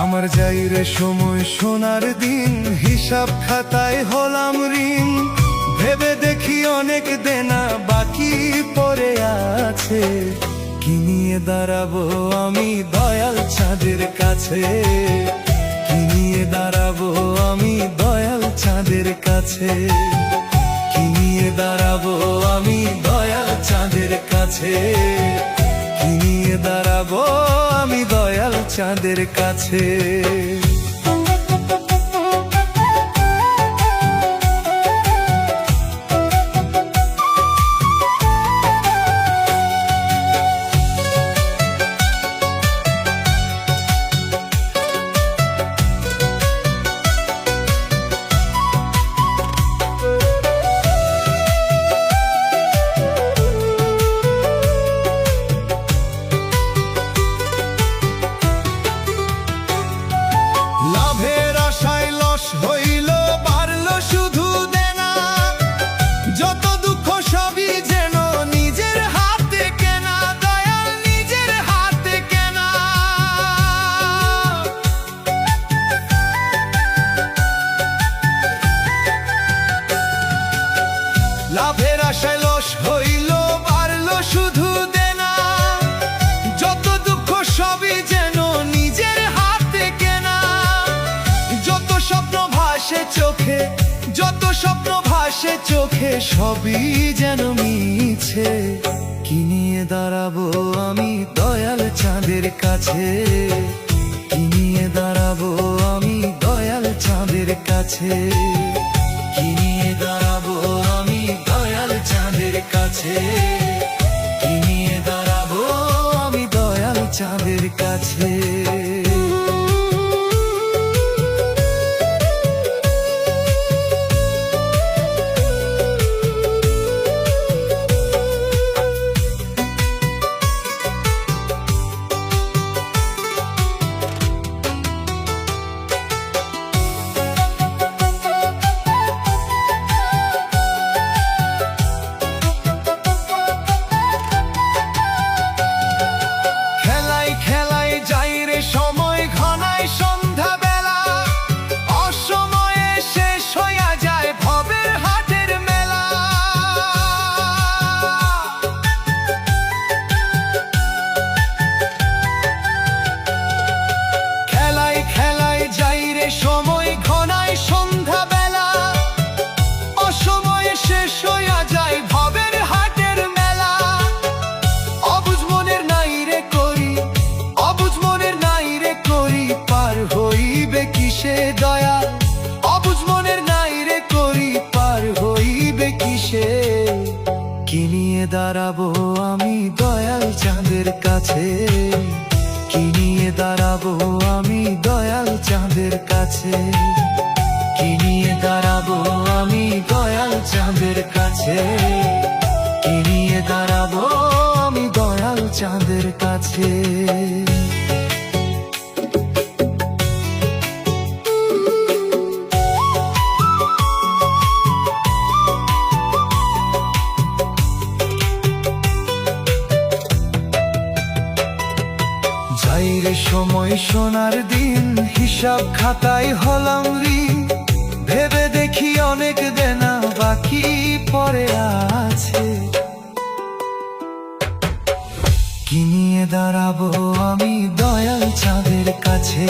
আমার যাই রে সময় সোনার দিন, হিসাব খাতায় হলাম ঋণ। ভেবে দেখি অনেক দেনা বাকি পড়ে আছে, কি নিয়ে দাঁড়াবো আমি দয়াল চাঁদের কাছে, কি নিয়ে দাঁড়াবো আমি দয়াল চাঁদের কাছে, কি নিয়ে দাঁড়াবো আমি দয়াল চাঁদের কাছে, কি নিয়ে দাঁড়াবো আমি দয়াল চাঁদের কাছে। হইল বাড়লো শুধু দেনা, যত দুঃখ সবই যেন নিজের হাতে কেনা, দয়াল নিজের হাতে কেনা। লাভের আশায় লস হইল বাড়লো শুধু দেনা, যত দুঃখ সবই যেন নিজের হাতে কেনা। যত স্বপ্ন ভাসে চোখে, যত স্বপ্ন ভাসে চোখে, সবই যেন মিছে, কি নিয়ে দাঁড়াবো আমি দয়াল চাঁদের কাছে, কি নিয়ে দাঁড়াবো আমি দয়াল চাঁদের কাছে, কি নিয়ে দাঁড়াবো আমি দয়াল চাঁদের কাছে, কি নিয়ে দাঁড়াবো আমি দয়াল চাঁদের কাছে। সময় ঘনায় সন্ধ্যা বেলা, অসময়ে শেষ হইয়া যায় ভবের হাটের মেলা। খেলায় খেলায় যাই রে সময় ঘনায় সন্ধ্যা বেলা, অসময়ে শেষ হইয়া যায় ভবের হাটের মেলা। অবুঝ মনের নাই রে করি, অবুঝ মনের নাই রে করি, পার হইবে কিসে দয়াল, অবুঝ মনের নাই রে করি, পার হইবে কিসে, কি নিয়ে দাঁড়াবো আমি দয়াল চাঁদের কাছে, কি নিয়ে দাঁড়াবো আমি দয়াল চাঁদের কাছে, কি নিয়ে দাঁড়াবো আমি দয়াল চাঁদের কাছে, কি নিয়ে দাঁড়াবো আমি দয়াল চাঁদের কাছে। যাই রে সময় সোনার দিন, হিসাব খাতায় হলাম ঋণ। ভেবে দেখি অনেক দেনা বাকি পড়ে আছে, কি নিয়ে দাঁড়াবো আমি দয়াল চাঁদের কাছে,